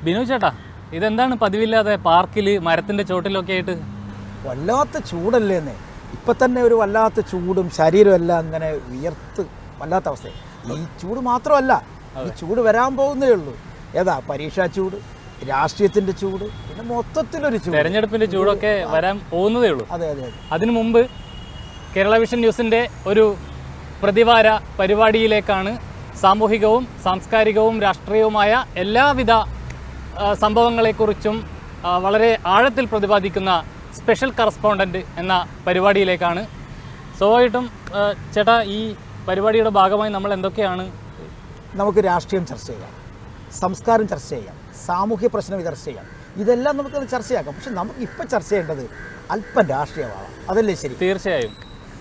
ബിനു ചേട്ടാ, ഇതെന്താണ് പതിവില്ലാതെ പാർക്കിൽ മരത്തിൻ്റെ ചോട്ടിലൊക്കെ ആയിട്ട്? വല്ലാത്ത ചൂടല്ലേന്നേ. ഇപ്പം തന്നെ ഒരു വല്ലാത്ത ചൂടും ശരീരം എല്ലാം അങ്ങനെ വിയർത്ത് വല്ലാത്ത അവസ്ഥ. ഈ ചൂട് മാത്രമല്ല, ഈ ചൂട് വരാൻ പോകുന്നേ ഉള്ളൂ. ഏതാ പരീക്ഷാ ചൂട്, രാഷ്ട്രീയത്തിൻ്റെ ചൂട്, പിന്നെ മൊത്തത്തിലൊരു ചൂട്, തെരഞ്ഞെടുപ്പിൻ്റെ ചൂടൊക്കെ വരാൻ പോകുന്നതേ ഉള്ളൂ. അതെ അതെ. അതിനു മുമ്പ് കേരള വിഷൻ ന്യൂസിൻ്റെ ഒരു പ്രതിവാര പരിപാടിയിലേക്കാണ് സാമൂഹികവും സാംസ്കാരികവും രാഷ്ട്രീയവുമായ എല്ലാവിധ സംഭവങ്ങളെക്കുറിച്ചും വളരെ ആഴത്തിൽ പ്രതിപാദിക്കുന്ന സ്പെഷ്യൽ കറസ്പോണ്ടൻ്റ് എന്ന പരിപാടിയിലേക്കാണ്. സ്വാഭാവികമായിട്ടും ചേട്ടാ, ഈ പരിപാടിയുടെ ഭാഗമായി നമ്മൾ എന്തൊക്കെയാണ്? നമുക്ക് രാഷ്ട്രീയം ചർച്ച ചെയ്യാം, സംസ്കാരം ചർച്ച ചെയ്യാം, സാമൂഹ്യ പ്രശ്നം ചർച്ച ചെയ്യാം. ഇതെല്ലാം നമുക്കത് ചർച്ചയാക്കാം. പക്ഷെ നമുക്ക് ഇപ്പം ചർച്ച ചെയ്യേണ്ടത് അല്പം രാഷ്ട്രീയമാവാം. അതല്ലേ ശരി? തീർച്ചയായും.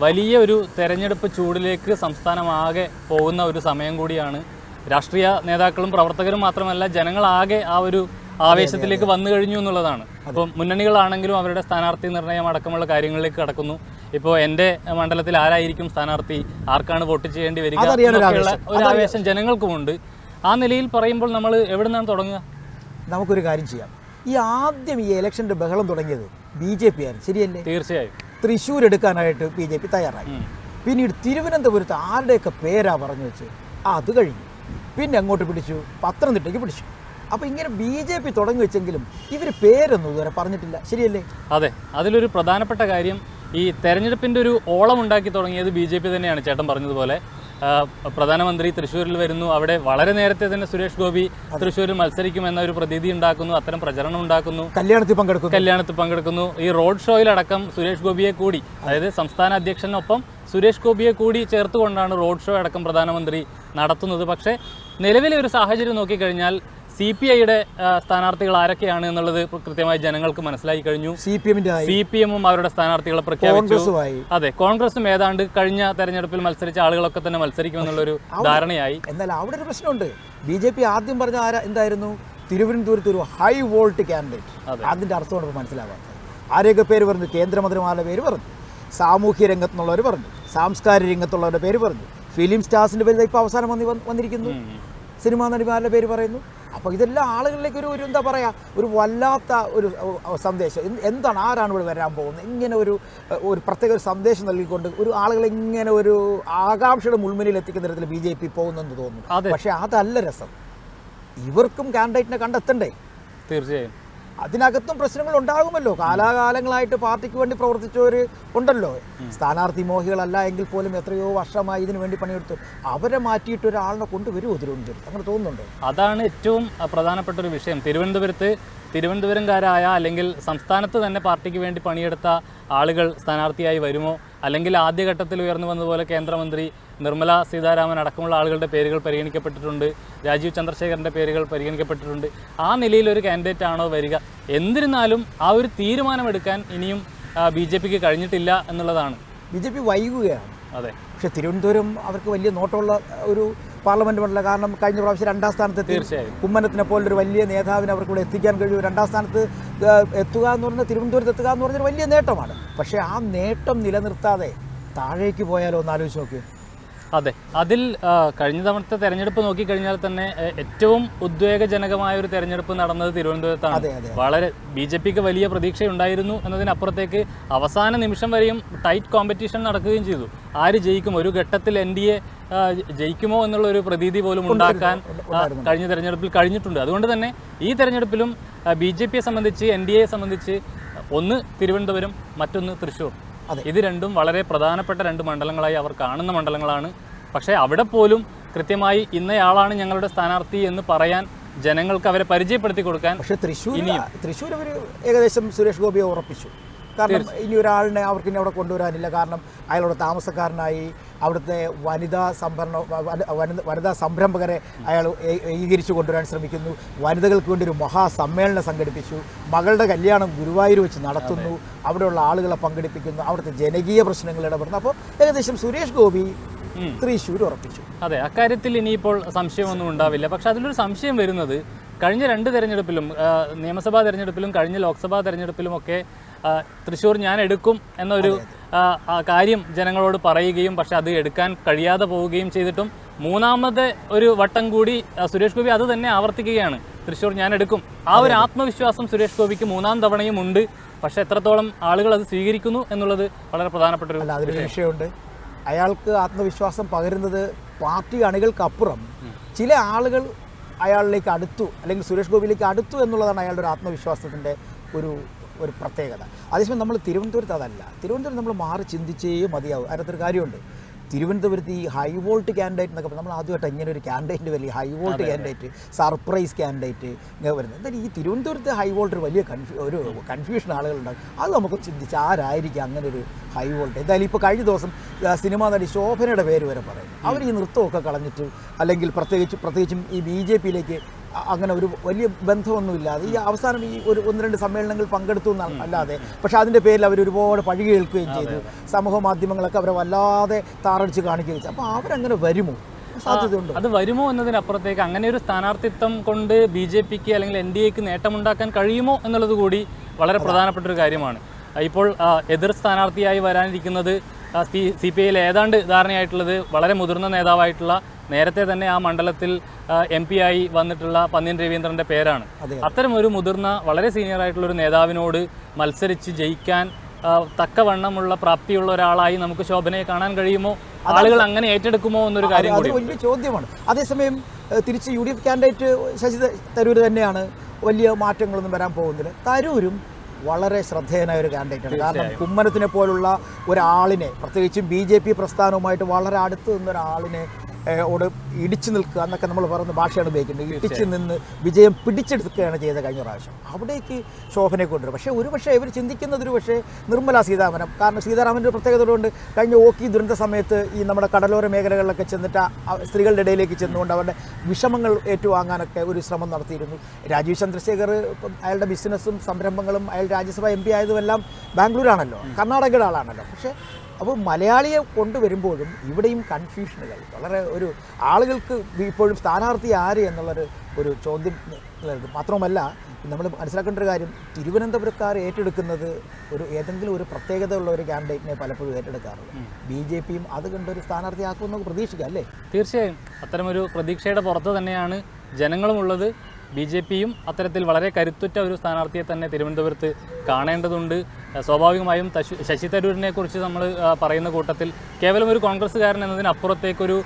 വലിയ ഒരു തെരഞ്ഞെടുപ്പ് ചൂടിലേക്ക് സംസ്ഥാനമാകെ പോകുന്ന ഒരു സമയം കൂടിയാണ്. രാഷ്ട്രീയ നേതാക്കളും പ്രവർത്തകരും മാത്രമല്ല, ജനങ്ങളാകെ ആ ഒരു ആവേശത്തിലേക്ക് വന്നു കഴിഞ്ഞു എന്നുള്ളതാണ്. അപ്പോൾ മുന്നണികളാണെങ്കിലും അവരുടെ സ്ഥാനാർത്ഥി നിർണയം അടക്കമുള്ള കാര്യങ്ങളിലേക്ക് കടക്കുന്നു. ഇപ്പോൾ എൻ്റെ മണ്ഡലത്തിൽ ആരായിരിക്കും സ്ഥാനാർത്ഥി, ആർക്കാണ് വോട്ട് ചെയ്യേണ്ടി വരിക എന്നൊക്കെയുള്ള ഒരു ആവേശം ജനങ്ങൾക്കുമുണ്ട്. ആ നിലയിൽ പറയുമ്പോൾ നമ്മൾ എവിടെ നിന്നാണ് തുടങ്ങുക? നമുക്കൊരു കാര്യം ചെയ്യാം. ഈ ആദ്യം ഈ ഇലക്ഷൻ്റെ ബഹളം തുടങ്ങിയത് BJP ആയിരുന്നു, ശരിയല്ലേ? തീർച്ചയായും. തൃശ്ശൂർ എടുക്കാനായിട്ട് BJP തയ്യാറായി. പിന്നീട് തിരുവനന്തപുരത്ത് ആരുടെയൊക്കെ പേരാ പറഞ്ഞു വെച്ച് അത് കഴിഞ്ഞു. പിന്നെ അങ്ങോട്ട് പിടിച്ചു, പത്തനംതിട്ടയ്ക്ക് പിടിച്ചു. അപ്പോൾ ഇങ്ങനെ BJP തുടങ്ങി വെച്ചെങ്കിലും ഇവർ പേരൊന്നും ഇതുവരെ പറഞ്ഞിട്ടില്ല, ശരിയല്ലേ? അതെ, അതിലൊരു പ്രധാനപ്പെട്ട കാര്യം ഈ തെരഞ്ഞെടുപ്പിൻ്റെ ഒരു ഓളം ഉണ്ടാക്കി തുടങ്ങിയത് BJP തന്നെയാണ്. ചേട്ടൻ പറഞ്ഞതുപോലെ പ്രധാനമന്ത്രി തൃശ്ശൂരിൽ വരുന്നു, അവിടെ വളരെ നേരത്തെ തന്നെ സുരേഷ് ഗോപി തൃശ്ശൂരിൽ മത്സരിക്കുമെന്ന ഒരു പ്രതീതി ഉണ്ടാക്കുന്നു, അത്തരം പ്രചരണം ഉണ്ടാക്കുന്നു, കല്യാണത്തിൽ പങ്കെടുക്കുന്നു. ഈ റോഡ് ഷോയിലടക്കം സുരേഷ് ഗോപിയെ കൂടി, അതായത് സംസ്ഥാന അധ്യക്ഷനൊപ്പം സുരേഷ് ഗോപിയെ കൂടി ചേർത്തുകൊണ്ടാണ് റോഡ് ഷോ അടക്കം പ്രധാനമന്ത്രി നടത്തുന്നത്. പക്ഷേ നിലവിലെ ഒരു സാഹചര്യം നോക്കിക്കഴിഞ്ഞാൽ CPIയുടെ സ്ഥാനാർത്ഥികൾ ആരൊക്കെയാണ് എന്നുള്ളത് കൃത്യമായി ജനങ്ങൾക്ക് മനസ്സിലായി കഴിഞ്ഞു. CPM-ഉം അവരുടെ സ്ഥാനാർത്ഥികളെ പ്രഖ്യാപിച്ചു. അതെ, കോൺഗ്രസും ഏതാണ്ട് കഴിഞ്ഞ തെരഞ്ഞെടുപ്പിൽ മത്സരിച്ച ആളുകളൊക്കെ തന്നെ മത്സരിക്കുമെന്നുള്ളൊരു ധാരണയായി. എന്നാൽ അവിടെ ഒരു പ്രശ്നമുണ്ട്. BJP ആദ്യം പറഞ്ഞ എന്തായിരുന്നു? തിരുവനന്തപുരത്ത് ഒരു ഹൈ വോൾട്ട് കാൻഡിഡേറ്റ്. അതിൻ്റെ അർത്ഥമാണ് മനസ്സിലാവാത്തത്. ആരെയൊക്കെ പേര് പറഞ്ഞു? കേന്ദ്രമന്ത്രിമാരുടെ പേര് പറഞ്ഞു, സാമൂഹ്യ രംഗത്തുള്ളവർ പറഞ്ഞു, സാംസ്കാരിക രംഗത്തുള്ളവരുടെ പേര് പറഞ്ഞു, ഫിലിം സ്റ്റാർസിൻ്റെ പേര് ഇപ്പോൾ അവസാനം വന്നിരിക്കുന്നു, സിനിമാ നടിമാരുടെ പേര് പറയുന്നു. അപ്പോൾ ഇതെല്ലാം ആളുകളിലേക്ക് ഒരു എന്താ പറയുക, ഒരു വല്ലാത്ത ഒരു സന്ദേശം. എന്താണ്, ആരാണ് ഇവിടെ വരാൻ പോകുന്നത്, ഇങ്ങനെ ഒരു പ്രത്യേക ഒരു സന്ദേശം നൽകിക്കൊണ്ട് ഒരു ആളുകളെ ഇങ്ങനെ ഒരു ആകാംക്ഷയുടെ മുൾമുനയിൽ എത്തിക്കുന്ന തരത്തിൽ BJP പോകുന്നെന്ന് തോന്നുന്നു. പക്ഷേ അതല്ല രസം. ഇവർക്കും കാൻഡിഡേറ്റിനെ കണ്ടെത്തണ്ടേ? തീർച്ചയായും. അതിനകത്തും പ്രശ്നങ്ങൾ ഉണ്ടാകുമല്ലോ. കാലാകാലങ്ങളായിട്ട് പാർട്ടിക്ക് വേണ്ടി പ്രവർത്തിച്ചവർ ഉണ്ടല്ലോ. സ്ഥാനാർത്ഥി മോഹികളല്ല എങ്കിൽ പോലും എത്രയോ വർഷമായി ഇതിനു വേണ്ടി പണിയെടുത്തു. അവരെ മാറ്റിയിട്ട് ഒരാളിനെ കൊണ്ടുവരുമോ തിരുവനന്തപുരത്ത്? അങ്ങനെ തോന്നുന്നുണ്ടോ? അതാണ് ഏറ്റവും പ്രധാനപ്പെട്ട ഒരു വിഷയം. തിരുവനന്തപുരംകാരായ അല്ലെങ്കിൽ സംസ്ഥാനത്ത് തന്നെ പാർട്ടിക്ക് വേണ്ടി പണിയെടുത്ത ആളുകൾ സ്ഥാനാർത്ഥിയായി വരുമോ? അല്ലെങ്കിൽ ആദ്യഘട്ടത്തിൽ ഉയർന്നു വന്നതുപോലെ കേന്ദ്രമന്ത്രി നിർമ്മല സീതാരാമൻ അടക്കമുള്ള ആളുകളുടെ പേരുകൾ പരിഗണിക്കപ്പെട്ടിട്ടുണ്ട്, രാജീവ് ചന്ദ്രശേഖരൻ്റെ പേരുകൾ പരിഗണിക്കപ്പെട്ടിട്ടുണ്ട്. ആ നിലയിൽ ഒരു കാൻഡിഡേറ്റ് ആണോ വരിക? എന്നിരുന്നാലും ആ ഒരു തീരുമാനമെടുക്കാൻ ഇനിയും BJPക്ക് കഴിഞ്ഞിട്ടില്ല എന്നുള്ളതാണ്. BJP വൈകുകയാണ്. അതെ. പക്ഷേ തിരുവനന്തപുരം അവർക്ക് വലിയ നോട്ടമുള്ള ഒരു പാർലമെൻറ്റ് മണ്ഡലം. കാരണം കഴിഞ്ഞ പ്രാവശ്യം 2ാം സ്ഥാനത്ത് തീർച്ചയായും കുമ്മനത്തിനെ പോലൊരു വലിയ നേതാവിനെ അവർക്ക് ഇവിടെ എത്തിക്കാൻ കഴിയും. 2ാം സ്ഥാനത്ത് എത്തുക എന്ന് പറഞ്ഞാൽ, തിരുവനന്തപുരത്ത് എത്തുക എന്ന് പറഞ്ഞാൽ വലിയ നേട്ടമാണ്. പക്ഷേ ആ നേട്ടം നിലനിർത്താതെ താഴേക്ക് പോയാലോ എന്ന് ആലോചിച്ച് നോക്കി. അതെ, അതിൽ കഴിഞ്ഞ തവണത്തെ തെരഞ്ഞെടുപ്പ് നോക്കിക്കഴിഞ്ഞാൽ തന്നെ ഏറ്റവും ഉദ്വേഗജനകമായ ഒരു തെരഞ്ഞെടുപ്പ് നടന്നത് തിരുവനന്തപുരത്താണ്. വളരെ BJPക്ക് വലിയ പ്രതീക്ഷയുണ്ടായിരുന്നു എന്നതിനപ്പുറത്തേക്ക് അവസാന നിമിഷം വരെയും ടൈറ്റ് കോമ്പറ്റീഷൻ നടക്കുകയും ചെയ്തു. ആര് ജയിക്കും, ഒരു ഘട്ടത്തിൽ NDA ജയിക്കുമോ എന്നുള്ളൊരു പ്രതീതി പോലും ഉണ്ടാക്കാൻ കഴിഞ്ഞ തെരഞ്ഞെടുപ്പിൽ കഴിഞ്ഞിട്ടുണ്ട്. അതുകൊണ്ട് തന്നെ ഈ തെരഞ്ഞെടുപ്പിലും BJPയെ സംബന്ധിച്ച്, NDAയെ സംബന്ധിച്ച് ഒന്ന് തിരുവനന്തപുരം, മറ്റൊന്ന് തൃശ്ശൂർ. ഇത് രണ്ടും വളരെ പ്രധാനപ്പെട്ട 2 മണ്ഡലങ്ങളായി അവർ കാണുന്ന മണ്ഡലങ്ങളാണ്. പക്ഷേ അവിടെ പോലും കൃത്യമായി ഇന്നയാളാണ് ഞങ്ങളുടെ സ്ഥാനാർത്ഥി എന്ന് പറയാൻ ജനങ്ങൾക്ക് അവരെ പരിചയപ്പെടുത്തി കൊടുക്കാൻ. പക്ഷേ തൃശ്ശൂർ അവർ ഏകദേശം സുരേഷ് ഗോപിയെ ഉറപ്പിച്ചു. കാരണം ഇനി ഒരാളിനെ അവർക്ക് ഇനി അവിടെ കൊണ്ടുവരാനില്ല. കാരണം അയാളുടെ താമസക്കാരനായി അവിടുത്തെ വനിതാ സംരംഭകരെ അയാൾ ഏകീകരിച്ചു കൊണ്ടുവരാൻ ശ്രമിക്കുന്നു. വനിതകൾക്ക് വേണ്ടി ഒരു മഹാസമ്മേളനം സംഘടിപ്പിച്ചു. മകളുടെ കല്യാണം ഗുരുവായൂർ വെച്ച് നടത്തുന്നു. അവിടെയുള്ള ആളുകളെ പങ്കെടുപ്പിക്കുന്നു. അവിടുത്തെ ജനകീയ പ്രശ്നങ്ങൾ ഇടപെടുന്നു. അപ്പോൾ ഏകദേശം സുരേഷ് ഗോപി തൃശ്ശൂർ ഉറപ്പിച്ചു. അതെ, അക്കാര്യത്തിൽ ഇനിയിപ്പോൾ സംശയമൊന്നും ഉണ്ടാവില്ല. പക്ഷെ അതിലൊരു സംശയം വരുന്നത്, കഴിഞ്ഞ 2 തെരഞ്ഞെടുപ്പിലും, നിയമസഭാ തെരഞ്ഞെടുപ്പിലും കഴിഞ്ഞ ലോക്സഭാ തെരഞ്ഞെടുപ്പിലുമൊക്കെ തൃശ്ശൂർ ഞാൻ എടുക്കും എന്നൊരു കാര്യം ജനങ്ങളോട് പറയുകയും പക്ഷെ അത് എടുക്കാൻ കഴിയാതെ പോവുകയും ചെയ്തിട്ടും മൂന്നാമത്തെ ഒരു വട്ടം കൂടി സുരേഷ് ഗോപി അത് തന്നെ ആവർത്തിക്കുകയാണ്. തൃശ്ശൂർ ഞാൻ എടുക്കും, ആ ഒരു ആത്മവിശ്വാസം സുരേഷ് ഗോപിക്ക് മൂന്നാം തവണയും ഉണ്ട്. പക്ഷെ എത്രത്തോളം ആളുകൾ അത് സ്വീകരിക്കുന്നു എന്നുള്ളത് വളരെ പ്രധാനപ്പെട്ട ഒരു അതിലൊരു വിഷയമുണ്ട്. അയാൾക്ക് ആത്മവിശ്വാസം പകരുന്നത് പാർട്ടി അണികൾക്കപ്പുറം ചില ആളുകൾ അയാളിലേക്ക് അടുത്തു, അല്ലെങ്കിൽ സുരേഷ് ഗോപിയിലേക്ക് അടുത്തു എന്നുള്ളതാണ് അയാളുടെ ഒരു ആത്മവിശ്വാസത്തിൻ്റെ ഒരു പ്രത്യേകത. അതേസമയം നമ്മൾ തിരുവനന്തപുരത്ത് അതല്ല. തിരുവനന്തപുരം നമ്മൾ മാറി ചിന്തിച്ചേ മതിയാവും. അതിനകത്തൊരു കാര്യമുണ്ട്. തിരുവനന്തപുരത്ത് ഈ ഹൈ വോൾട്ട് ക്യാൻഡിഡേറ്റ് എന്നൊക്കെ നമ്മൾ ആദ്യമായിട്ട് ഇങ്ങനെ ഒരു ക്യാൻഡിഡേറ്റ് വലിയ high volt candidate, surprise candidate ഇങ്ങനെ വരുന്നത്. എന്തായാലും ഈ തിരുവനന്തപുരത്ത് ഹൈ വോൾട്ട് ഒരു വലിയ കൺഫ്യൂഷൻ ആളുകളുണ്ടാകും. അത് നമുക്ക് ചിന്തിച്ച് ആരായിരിക്കും അങ്ങനെ ഒരു ഹൈ വോൾട്ട്. എന്തായാലും ഇപ്പോൾ കഴിഞ്ഞ ദിവസം സിനിമാ നടി ശോഭനയുടെ പേര് വരെ പറയും. അവർ ഈ നൃത്തമൊക്കെ കളഞ്ഞിട്ട്, അല്ലെങ്കിൽ പ്രത്യേകിച്ചും ഈ BJPയിലേക്ക് അങ്ങനെ ഒരു വലിയ ബന്ധമൊന്നുമില്ലാതെ ഈ അവസാനം ഈ ഒരു 1-2 സമ്മേളനങ്ങൾ പങ്കെടുത്തു അല്ലാതെ, പക്ഷെ അതിൻ്റെ പേരിൽ അവർ ഒരുപാട് പഴി കേൾക്കുകയും ചെയ്തു. സമൂഹ മാധ്യമങ്ങളൊക്കെ അവരെ വല്ലാതെ താറടിച്ച് കാണിക്കുകയും ചെയ്തു. അപ്പോൾ അവരങ്ങനെ വരുമോ? സാധ്യതയുണ്ട്. അത് വരുമോ എന്നതിനപ്പുറത്തേക്ക് അങ്ങനെ ഒരു സ്ഥാനാർത്ഥിത്വം കൊണ്ട് BJPക്ക് അല്ലെങ്കിൽ NDAക്ക് നേട്ടമുണ്ടാക്കാൻ കഴിയുമോ എന്നുള്ളത് കൂടി വളരെ പ്രധാനപ്പെട്ട ഒരു കാര്യമാണ്. ഇപ്പോൾ എതിർ സ്ഥാനാർത്ഥിയായി വരാനിരിക്കുന്നത് CPIയിൽ ഏതാണ്ട് ധാരണയായിട്ടുള്ളത് വളരെ മുതിർന്ന നേതാവായിട്ടുള്ള, നേരത്തെ തന്നെ ആ മണ്ഡലത്തിൽ MP ആയി വന്നിട്ടുള്ള പന്ന്യൻ രവീന്ദ്രൻ്റെ പേരാണ്. അത്തരമൊരു മുതിർന്ന വളരെ സീനിയർ ആയിട്ടുള്ള ഒരു നേതാവിനോട് മത്സരിച്ച് ജയിക്കാൻ തക്കവണ്ണമുള്ള പ്രാപ്തിയുള്ള ഒരാളായി നമുക്ക് ശോഭനയെ കാണാൻ കഴിയുമോ? ആളുകൾ അങ്ങനെ ഏറ്റെടുക്കുമോ എന്നൊരു കാര്യം കൂടി വലിയ ചോദ്യമാണ്. അതേസമയം തിരിച്ച് UDF ക്യാൻഡിഡേറ്റ് ശശി തരൂർ തന്നെയാണ്. വലിയ മാറ്റങ്ങളൊന്നും വരാൻ പോകുന്നില്ല. തരൂരും വളരെ ശ്രദ്ധേയനായ ഒരു ക്യാൻഡിഡേറ്റാണ്. കാരണം കുമ്മനത്തിനെ പോലുള്ള ഒരാളിനെ, പ്രത്യേകിച്ചും BJP പ്രസ്ഥാനവുമായിട്ട് വളരെ അടുത്ത് നിന്നൊരാളിനെ ഓട് ഇടിച്ചു നിൽക്കുക എന്നൊക്കെ നമ്മൾ പറയുന്ന ഭാഷയാണ് ഉപയോഗിക്കുന്നത്. ഇടിച്ചു നിന്ന് വിജയം പിടിച്ചെടുക്കുകയാണ് ചെയ്തത് കഴിഞ്ഞ പ്രാവശ്യം. അവിടേക്ക് ശോഭനയെ കൊണ്ടുവരും. പക്ഷേ ഇവർ ചിന്തിക്കുന്നതൊരു നിർമ്മല സീതാരാമൻ. കാരണം സീതാരാമൻ്റെ ഒരു പ്രത്യേകത കൊണ്ട് കഴിഞ്ഞ ഓക്കി ദുരന്ത സമയത്ത് ഈ നമ്മുടെ കടലോര മേഖലകളിലൊക്കെ ചെന്നിട്ട് സ്ത്രീകളുടെ ഇടയിലേക്ക് ചെന്നുകൊണ്ട് അവരുടെ വിഷമങ്ങൾ ഏറ്റുവാങ്ങാനൊക്കെ ഒരു ശ്രമം നടത്തിയിരുന്നു. രാജീവ് ചന്ദ്രശേഖർ അയാളുടെ ബിസിനസ്സും സംരംഭങ്ങളും അയാൾ രാജ്യസഭ MP ആയതുമെല്ലാം ബാംഗ്ലൂരാണല്ലോ, കർണാടകയുടെ ആളാണല്ലോ. പക്ഷേ അപ്പോൾ മലയാളിയെ കൊണ്ടുവരുമ്പോഴും ഇവിടെയും കൺഫ്യൂഷനുകൾ വളരെ ആളുകൾക്ക് ഇപ്പോഴും സ്ഥാനാർത്ഥി ആര് എന്നുള്ളൊരു ചോദ്യം നിലനിൽക്കും. മാത്രമല്ല നമ്മൾ മനസ്സിലാക്കേണ്ട ഒരു കാര്യം, തിരുവനന്തപുരക്കാർ ഏറ്റെടുക്കുന്നത് ഏതെങ്കിലും ഒരു പ്രത്യേകത ഉള്ള ഒരു ക്യാൻഡിഡേറ്റിനെ പലപ്പോഴും ഏറ്റെടുക്കാറുണ്ട്. BJPയും അത് കണ്ടൊരു സ്ഥാനാർത്ഥിയാക്കുമെന്ന് പ്രതീക്ഷിക്കാം, അല്ലേ? തീർച്ചയായും അത്തരമൊരു പ്രതീക്ഷയുടെ പുറത്ത് തന്നെയാണ് ജനങ്ങളുമുള്ളത്. BJPയും അത്തരത്തിൽ വളരെ കരുത്തുറ്റ ഒരു സ്ഥാനാർത്ഥിയെ തന്നെ തിരുവനന്തപുരത്ത് കാണേണ്ടതുണ്ട്. സ്വാഭാവികമായും ശശി തരൂരിനെ കുറിച്ച് നമ്മൾ പറയുന്ന കൂട്ടത്തിൽ കേവലം ഒരു കോൺഗ്രസ്സുകാരൻ എന്നതിനപ്പുറത്തേക്കൊരു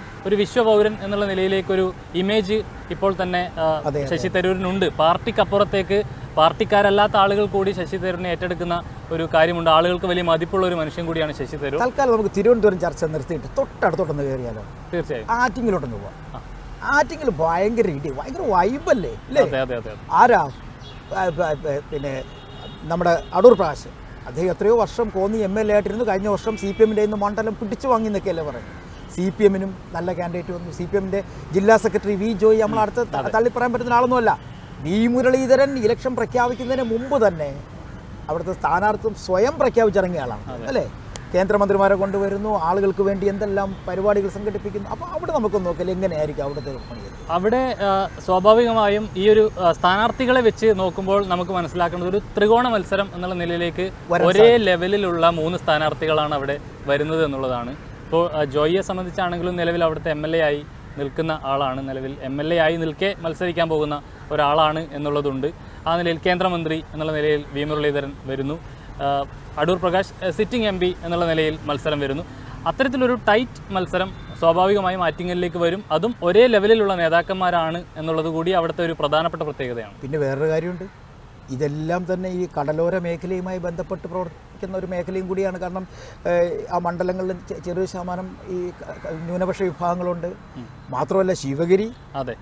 വിശ്വപൗരൻ എന്നുള്ള നിലയിലേക്കൊരു ഇമേജ് ഇപ്പോൾ തന്നെ ശശി തരൂരിനുണ്ട്. പാർട്ടിക്കപ്പുറത്തേക്ക് പാർട്ടിക്കാരല്ലാത്ത ആളുകൾ കൂടി ശശി തരൂരിനെ ഏറ്റെടുക്കുന്ന ഒരു കാര്യമുണ്ട്. ആളുകൾക്ക് വലിയ മതിപ്പുള്ള ഒരു മനുഷ്യൻ കൂടിയാണ് ശശി തരൂർ. തൽക്കാലം നമുക്ക് തിരുവനന്തപുരം ചർച്ച നിർത്തിയിട്ട് തൊട്ടടുത്തോട്ടൊന്ന് കയറിയാലോ? തീർച്ചയായും. ആറ്റിങ്ങിലോട്ടൊന്ന് പോവാം. ആറ്റിങ്ങിൽ ഭയങ്കര വൈബല്ലേ, അല്ലേ? ആരാ? പിന്നെ നമ്മുടെ അടൂർ പ്രകാശ്. അദ്ദേഹം എത്രയോ വർഷം കോന്നി MLA ആയിട്ടിരുന്നു. കഴിഞ്ഞ വർഷം CPMൻ്റെ ഇന്ന് മണ്ഡലം പിടിച്ചു വാങ്ങി എന്നൊക്കെയല്ലേ പറയുന്നത്. CPMനും നല്ല ക്യാൻഡിഡേറ്റ് വന്നു. CPMൻ്റെ ജില്ലാ സെക്രട്ടറി V. ജോയി നമ്മൾ അടുത്ത് തള്ളിപ്പറയാൻ പറ്റുന്ന ആളൊന്നുമല്ല. V. മുരളീധരൻ ഇലക്ഷൻ പ്രഖ്യാപിക്കുന്നതിന് മുമ്പ് തന്നെ അവിടുത്തെ സ്ഥാനാർത്ഥിത്വം സ്വയം പ്രഖ്യാപിച്ചിറങ്ങിയ ആളാണ്, അല്ലേ? കേന്ദ്രമന്ത്രിമാരെ കൊണ്ടുവരുന്നു, ആളുകൾക്ക് വേണ്ടി എന്തെല്ലാം പരിപാടികൾ സംഘടിപ്പിക്കുന്നു. അപ്പോൾ അവിടെ നമുക്ക് നോക്കിയാൽ എങ്ങനെയായിരിക്കും അവിടുത്തെ പണി? അവിടെ സ്വാഭാവികമായും ഈ ഒരു സ്ഥാനാർത്ഥികളെ വെച്ച് നോക്കുമ്പോൾ നമുക്ക് മനസ്സിലാക്കുന്നത് ഒരു ത്രികോണ മത്സരം എന്നുള്ള നിലയിലേക്ക് ഒരേ ലെവലിലുള്ള 3 സ്ഥാനാർത്ഥികളാണ് അവിടെ വരുന്നത് എന്നുള്ളതാണ്. ഇപ്പോൾ ജോയിയെ സംബന്ധിച്ചാണെങ്കിലും നിലവിൽ അവിടുത്തെ MLA ആയി നിൽക്കുന്ന ആളാണ്. നിലവിൽ MLA ആയി നിൽക്കെ മത്സരിക്കാൻ പോകുന്ന ഒരാളാണ് എന്നുള്ളതുണ്ട്. ആ നിലയിൽ കേന്ദ്രമന്ത്രി എന്നുള്ള നിലയിൽ V. മുരളീധരൻ വരുന്നു. അടൂർ പ്രകാശ് സിറ്റിംഗ് MP എന്നുള്ള നിലയിൽ മത്സരം വരുന്നു. അത്തരത്തിലൊരു ടൈറ്റ് മത്സരം സ്വാഭാവികമായും ആറ്റിങ്ങലിലേക്ക് വരും. അതും ഒരേ ലെവലിലുള്ള നേതാക്കന്മാരാണ് എന്നുള്ളത് കൂടി അവിടുത്തെ ഒരു പ്രധാനപ്പെട്ട പ്രത്യേകതയാണ്. പിന്നെ വേറൊരു കാര്യമുണ്ട്, ഇതെല്ലാം തന്നെ ഈ കടലോര മേഖലയുമായി ബന്ധപ്പെട്ട് പ്രവർത്തിക്കുന്ന ഒരു മേഖലയും കൂടിയാണ്. കാരണം ആ മണ്ഡലങ്ങളിൽ ചെറിയ ശതമാനം ഈ ന്യൂനപക്ഷ വിഭാഗങ്ങളുണ്ട്. മാത്രമല്ല ശിവഗിരി, അതെ,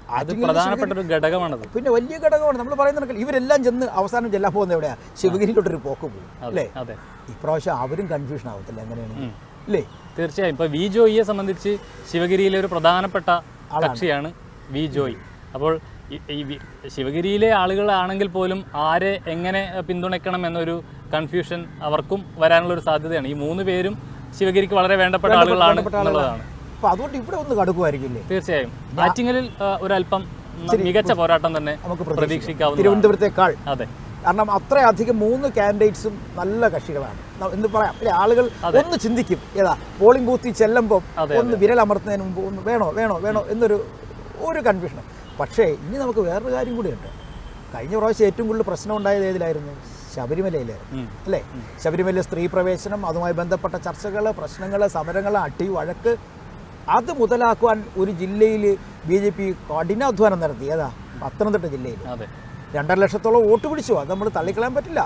പ്രധാനപ്പെട്ട ഒരു ഘടകമാണത്. പിന്നെ വലിയ ഘടകമാണ്. നമ്മൾ പറയുന്നത് ഇവരെല്ലാം ചെന്ന് അവസാനം ചെല്ലാൻ പോകുന്നത് എവിടെയാണ്? ശിവഗിരിയിലോട്ടൊരു പോക്ക് പോകും, അല്ലേ? ഇപ്രാവശ്യം അവരും കൺഫ്യൂഷൻ ആവത്തില്ല, എങ്ങനെയാണ്, അല്ലേ? തീർച്ചയായും. ഇപ്പോൾ V. ജോയിയെ സംബന്ധിച്ച് ശിവഗിരിയിലെ ഒരു പ്രധാനപ്പെട്ട കക്ഷിയാണ് V. ജോയി. അപ്പോൾ ഈ ശിവഗിരിയിലെ ആളുകളാണെങ്കിൽ പോലും ആരെ എങ്ങനെ പിന്തുണയ്ക്കണം എന്നൊരു കൺഫ്യൂഷൻ അവർക്കും വരാനുള്ളൊരു സാധ്യതയാണ്. ഈ 3 പേരും ശിവഗിരിക്ക് വളരെ വേണ്ടപ്പെട്ട ആളുകളാണ് എന്നുള്ളതാണ്. അപ്പോൾ അതുകൊണ്ട് ഇവിടെ ഒന്ന് കടുക്കുമായിരിക്കില്ലേ? തീർച്ചയായും. ആറ്റിങ്ങലിൽ ഒരല്പം മികച്ച പോരാട്ടം തന്നെ നമുക്ക് പ്രതീക്ഷിക്കാവുന്ന, തിരുവനന്തപുരത്തേക്കാൾ. അതെ, കാരണം അത്രയധികം 3 കാൻഡിഡേറ്റ്സും നല്ല കക്ഷികളാണ് എന്ന് പറയാം, അല്ലെ? ആളുകൾ ഒന്ന് ചിന്തിക്കും, ഏതാ പോളിംഗ് ബൂത്തിൽ ചെല്ലുമ്പോൾ ഒന്ന് വിരലമർത്തുന്നതിന് മുമ്പ് ഒന്ന് വേണോ എന്നൊരു കൺഫ്യൂഷൻ. പക്ഷേ ഇനി നമുക്ക് വേറൊരു കാര്യം കൂടിയുണ്ട്. കഴിഞ്ഞ പ്രാവശ്യം ഏറ്റവും കൂടുതൽ പ്രശ്നം ഉണ്ടായത് ഏതിലായിരുന്നു? ശബരിമലയിലായിരുന്നു അല്ലേ? ശബരിമല സ്ത്രീ പ്രവേശനം, അതുമായി ബന്ധപ്പെട്ട ചർച്ചകൾ, പ്രശ്നങ്ങൾ, സമരങ്ങൾ, അടി വഴക്ക്, അത് മുതലാക്കുവാൻ ഒരു ജില്ലയിൽ BJP കഠിനാധ്വാനം നടത്തി. ഏതാ? പത്തനംതിട്ട ജില്ലയിൽ 2.5 ലക്ഷത്തോളം വോട്ട് പിടിച്ചു. അത് നമ്മൾ തള്ളിക്കളയാൻ പറ്റില്ല.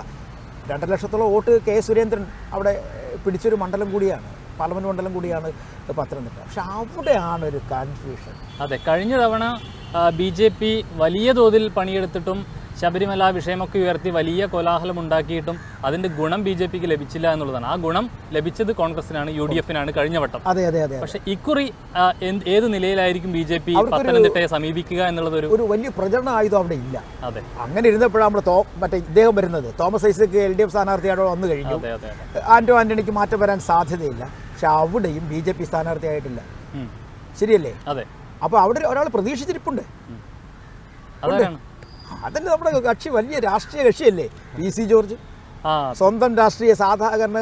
2.5 ലക്ഷത്തോളം വോട്ട് K. സുരേന്ദ്രൻ അവിടെ പിടിച്ചൊരു മണ്ഡലം കൂടിയാണ്, പാർലമെൻറ്റ് മണ്ഡലം കൂടിയാണ് പത്തനംതിട്ട. പക്ഷെ അവിടെയാണ് ഒരു കൺഫ്യൂഷൻ. അതെ, കഴിഞ്ഞ തവണ BJP വലിയ തോതിൽ പണിയെടുത്തിട്ടും ശബരിമല വിഷയമൊക്കെ ഉയർത്തി വലിയ കോലാഹലം ഉണ്ടാക്കിയിട്ടും അതിൻ്റെ ഗുണം BJPക്ക് ലഭിച്ചില്ല എന്നുള്ളതാണ്. ആ ഗുണം ലഭിച്ചത് കോൺഗ്രസിനാണ്, UDF-നാണ് കഴിഞ്ഞ വട്ടം. അതെ അതെ അതെ. പക്ഷേ ഇക്കുറി ഏത് നിലയിലായിരിക്കും BJP പത്തനംതിട്ടയെ സമീപിക്കുക എന്നുള്ളത് ഒരു വലിയ പ്രചരണ ആയുധം അവിടെ ഇല്ല. അതെ, അങ്ങനെ ഇരുന്നപ്പോഴാണ് മറ്റേ ഇദ്ദേഹം വരുന്നത്. തോമസ് ഐസക്ക് LDF സ്ഥാനാർത്ഥിയാണോ വന്നു കഴിഞ്ഞു. ആന്റോ ആന്റണിക്ക് മാറ്റം വരാൻ സാധ്യതയില്ല. പക്ഷെ അവിടെയും BJP സ്ഥാനാർത്ഥിയായിട്ടില്ല. ശരിയല്ലേ? അതെ. അപ്പോൾ അവിടെ ഒരാൾ പ്രതീക്ഷിച്ചിരിപ്പുണ്ട്. അതല്ലേ നമ്മുടെ കക്ഷി, വലിയ രാഷ്ട്രീയ കക്ഷിയല്ലേ PC ജോർജ്. സ്വന്തം രാഷ്ട്രീയ സാധാരണ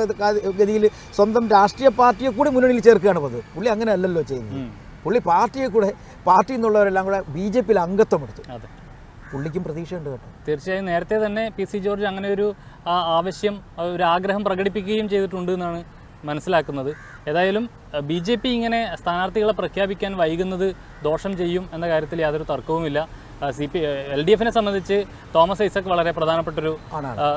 ഗതിയിൽ സ്വന്തം രാഷ്ട്രീയ പാർട്ടിയെ കൂടി മുന്നണിയിൽ ചേർക്കുകയാണ് പതിവ്. പുള്ളി അങ്ങനെ അല്ലല്ലോ ചെയ്യുന്നത്. പുള്ളി പാർട്ടിയെ കൂടെ, പാർട്ടിയിൽ നിന്നുള്ളവരെല്ലാം കൂടെ BJP-യിൽ അംഗത്വം എടുത്തു. പുള്ളിക്കും പ്രതീക്ഷയുണ്ട് കേട്ടോ. തീർച്ചയായും നേരത്തെ തന്നെ PC ജോർജ് അങ്ങനെ ഒരു ആവശ്യം, ഒരു ആഗ്രഹം പ്രകടിപ്പിക്കുകയും ചെയ്തിട്ടുണ്ട് എന്നാണ് മനസ്സിലാക്കുന്നത്. ഏതായാലും BJP ഇങ്ങനെ സ്ഥാനാർത്ഥികളെ പ്രഖ്യാപിക്കാൻ വൈകുന്നത് ദോഷം ചെയ്യും എന്ന കാര്യത്തിൽ യാതൊരു തർക്കവുമില്ല. LDF-നെ സംബന്ധിച്ച് തോമസ് ഐസക് വളരെ പ്രധാനപ്പെട്ടൊരു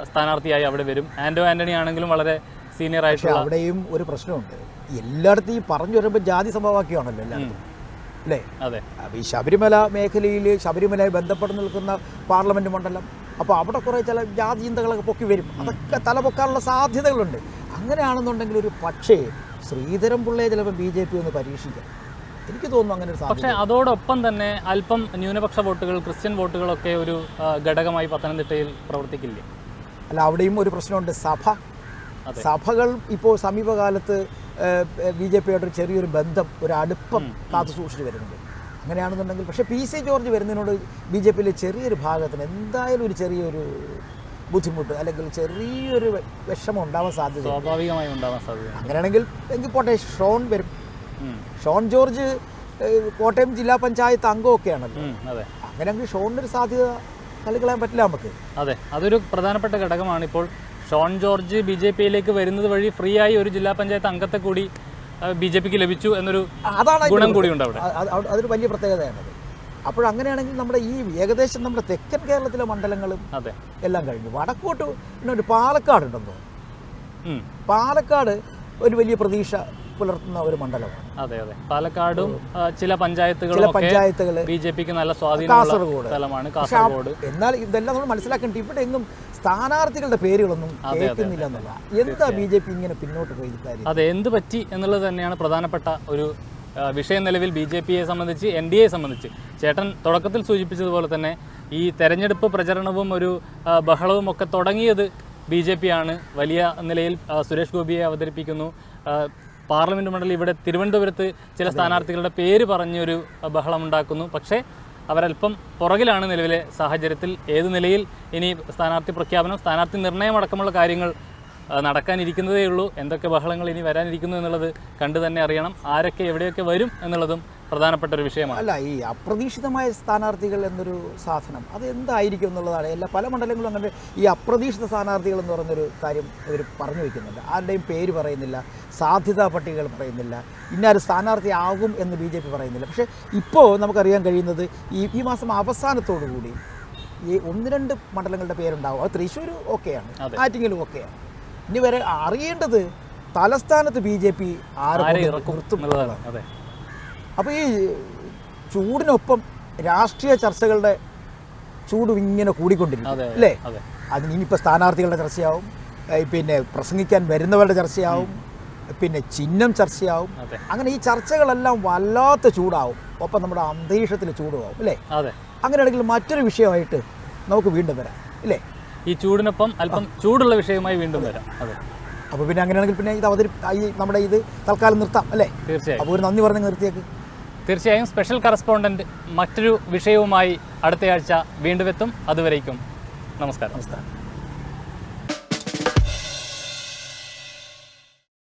സ്ഥാനാർത്ഥിയായി അവിടെ വരും. ആന്റോ ആന്റണി ആണെങ്കിലും വളരെ സീനിയർ ആയിട്ടുള്ള. അവിടെയും ഒരു പ്രശ്നമുണ്ട്. എല്ലായിടത്തും ഈ പറഞ്ഞു വരുമ്പോൾ ജാതി സംഭവമാക്കിയാണല്ലോ എല്ലായിടത്തും അല്ലേ? അതെ. ഈ ശബരിമല മേഖലയിൽ ശബരിമലയെ ബന്ധപ്പെട്ട് നിൽക്കുന്ന പാർലമെൻറ്റ് മണ്ഡലം, അപ്പോൾ അവിടെ കുറേ ചില ജാതി ചിന്തകളൊക്കെ പൊക്കി വരും. അതൊക്കെ തലപൊക്കാനുള്ള സാധ്യതകളുണ്ട്. അങ്ങനെയാണെന്നുണ്ടെങ്കിൽ ഒരു പക്ഷേ ശ്രീധരൻപിള്ളയെ ചിലപ്പോൾ BJP ഒന്ന് പരീക്ഷിക്കാം. എനിക്ക് തോന്നുന്നു അങ്ങനെ ഒരു സാധ്യത. പക്ഷേ അതോടൊപ്പം തന്നെ അല്പം ന്യൂനപക്ഷ വോട്ടുകൾ, ക്രിസ്ത്യൻ വോട്ടുകളൊക്കെ ഒരു ഘടകമായി പത്തനംതിട്ടയിൽ പ്രവർത്തിക്കില്ലേ? അല്ല, അവിടെയും ഒരു പ്രശ്നമുണ്ട്. സഭകൾ ഇപ്പോൾ സമീപകാലത്ത് BJP-യോടൊരു ചെറിയൊരു ബന്ധം, ഒരു അടുപ്പം കാത്തു സൂക്ഷിച്ച് വരുന്നുണ്ട്. അങ്ങനെയാണെന്നുണ്ടെങ്കിൽ പക്ഷേ PC ജോർജ് വരുന്നതിനോട് BJP-യിലെ ചെറിയൊരു ഭാഗത്തിന് എന്തായാലും ഒരു ചെറിയൊരു ബുദ്ധിമുട്ട് അല്ലെങ്കിൽ ചെറിയൊരു വിഷമം ഉണ്ടാവാൻ സാധ്യത, സ്വാഭാവികമായി ഉണ്ടാവാൻ സാധ്യത. അങ്ങനെയാണെങ്കിൽ എങ്കിൽ പോട്ടെ, ഷോൺ വരും. ഷോൺ ജോർജ് കോട്ടയം ജില്ലാ പഞ്ചായത്ത് അംഗമൊക്കെയാണല്ലോ. അങ്ങനെയാണെങ്കിൽ ഷോണിനൊരു സാധ്യത തള്ളിക്കളയാൻ പറ്റില്ല നമുക്ക്. അതെ, അതൊരു പ്രധാനപ്പെട്ട ഘടകമാണ്. ഇപ്പോൾ ഷോൺ ജോർജ് BJP-യിലേക്ക് വരുന്നത് വഴി ഫ്രീ ആയി ഒരു ജില്ലാ പഞ്ചായത്ത് അംഗത്തെ കൂടി BJP-ക്ക് ലഭിച്ചു എന്നൊരു ഗുണം കൂടിയുണ്ട് അവിടെ. അതൊരു വലിയ പ്രത്യേകതയാണത്. അപ്പോഴങ്ങനെയാണെങ്കിൽ നമ്മുടെ ഈ ഏകദേശം നമ്മുടെ തെക്കൻ കേരളത്തിലെ മണ്ഡലങ്ങളും എല്ലാം കഴിഞ്ഞു. വടക്കോട്ട് പിന്നെ ഒരു പാലക്കാട് ഉണ്ടെന്നോ. പാലക്കാട് ഒരു വലിയ പ്രതീക്ഷ പുലർത്തുന്ന ഒരു മണ്ഡലമാണ്. അതെ അതെ, പാലക്കാടും ചില പഞ്ചായത്തുകൾ BJPക്ക് നല്ല സ്വാധീനമുള്ള സ്ഥലമാണ് കാസർഗോഡ്. എന്നാൽ ഇതെല്ലാം നമ്മൾ മനസ്സിലാക്കേണ്ടത് ഇവിടെ എങ്ങും സ്ഥാനാർത്ഥികളുടെ പേരുകളൊന്നും കേൾക്കുന്നില്ല എന്നല്ല. എന്താ BJP ഇങ്ങനെ പിന്നോട്ട് പോയി കാര്യം? അതെ, എന്ത് പറ്റി എന്നുള്ളത് തന്നെയാണ് പ്രധാനപ്പെട്ട ഒരു വിഷയം. നിലവിൽ BJP-യെ സംബന്ധിച്ച്, NDA-യെ സംബന്ധിച്ച് ചേട്ടൻ തുടക്കത്തിൽ സൂചിപ്പിച്ചതുപോലെ തന്നെ ഈ തെരഞ്ഞെടുപ്പ് പ്രചരണവും ഒരു ബഹളവും ഒക്കെ തുടങ്ങിയത് BJP-ആണ്. വലിയ നിലയിൽ സുരേഷ് ഗോപിയെ അവതരിപ്പിക്കുന്നു. പാർലമെൻറ്റ് മണ്ഡലം ഇവിടെ തിരുവനന്തപുരത്ത് ചില സ്ഥാനാർത്ഥികളുടെ പേര് പറഞ്ഞൊരു ബഹളമുണ്ടാക്കുന്നു. പക്ഷേ അവരല്പം പുറകിലാണ് നിലവിലെ സാഹചര്യത്തിൽ. ഏത് നിലയിൽ ഇനി സ്ഥാനാർത്ഥി പ്രഖ്യാപനം, സ്ഥാനാർത്ഥി നിർണയം അടക്കമുള്ള കാര്യങ്ങൾ നടക്കാനിരിക്കുന്നതേ ഉള്ളൂ. എന്തൊക്കെ ബഹളങ്ങൾ ഇനി വരാനിരിക്കുന്നു എന്നുള്ളത് കണ്ടു തന്നെ അറിയണം. ആരൊക്കെ എവിടെയൊക്കെ വരും എന്നുള്ളതും പ്രധാനപ്പെട്ട ഒരു വിഷയമാണ്. അല്ല, ഈ അപ്രതീക്ഷിതമായ സ്ഥാനാർത്ഥികൾ എന്നൊരു സാധനം അത് എന്തായിരിക്കും എന്നുള്ളതാണ്. പല മണ്ഡലങ്ങളും അങ്ങനെ ഈ അപ്രതീക്ഷിത സ്ഥാനാർത്ഥികൾ എന്ന് പറഞ്ഞൊരു കാര്യം ഇവർ പറഞ്ഞു വയ്ക്കുന്നുണ്ട്. ആരുടെയും പേര് പറയുന്നില്ല, സാധ്യതാ പട്ടികകൾ പറയുന്നില്ല, ഇന്നാരും സ്ഥാനാർത്ഥി ആകും എന്ന് BJP പറയുന്നില്ല. പക്ഷേ ഇപ്പോൾ നമുക്കറിയാൻ കഴിയുന്നത് ഈ മാസം അവസാനത്തോടു കൂടി ഈ 1-2 മണ്ഡലങ്ങളുടെ പേരുണ്ടാവും. അത് തൃശ്ശൂർ ഓക്കെയാണ്, ആറ്റിങ്ങലും ഓക്കെയാണ്. ഇനി വരെ അറിയേണ്ടത് തലസ്ഥാനത്ത് BJP ആരെ നിർത്തും എന്നുള്ളതാണ്. അപ്പോൾ ഈ ചൂടിനൊപ്പം രാഷ്ട്രീയ ചർച്ചകളുടെ ചൂടും ഇങ്ങനെ കൂടിക്കൊണ്ടിരിക്കും അല്ലേ? അതിന് ഇനിയിപ്പോൾ സ്ഥാനാർത്ഥികളുടെ ചർച്ചയാവും, പിന്നെ പ്രസംഗിക്കാൻ വരുന്നവരുടെ ചർച്ചയാവും, പിന്നെ ചിഹ്നം ചർച്ചയാവും. അങ്ങനെ ഈ ചർച്ചകളെല്ലാം വല്ലാത്ത ചൂടാവും. ഒപ്പം നമ്മുടെ അന്തരീക്ഷത്തിൽ ചൂടുമാവും അല്ലേ? അങ്ങനെയാണെങ്കിൽ മറ്റൊരു വിഷയമായിട്ട് നമുക്ക് വീണ്ടും വരാം ഇല്ലേ? ഈ ചൂടിനൊപ്പം അല്പം ചൂടുള്ള വിഷയമായി വീണ്ടും വരാം. അപ്പോൾ പിന്നെ അങ്ങനെയാണെങ്കിൽ പിന്നെ ഇത് നമ്മുടെ ഇത് തൽക്കാലം നിർത്താം അല്ലേ? തീർച്ചയായും. അപ്പോൾ ഒരു നന്ദി പറഞ്ഞ് നിർത്തിയേക്ക്. തീർച്ചയായും. സ്പെഷ്യൽ കറസ്പോണ്ടന്റ് മറ്റൊരു വിഷയവുമായി അടുത്തയാഴ്ച വീണ്ടും എത്തും. അതുവരേക്കും നമസ്കാരം.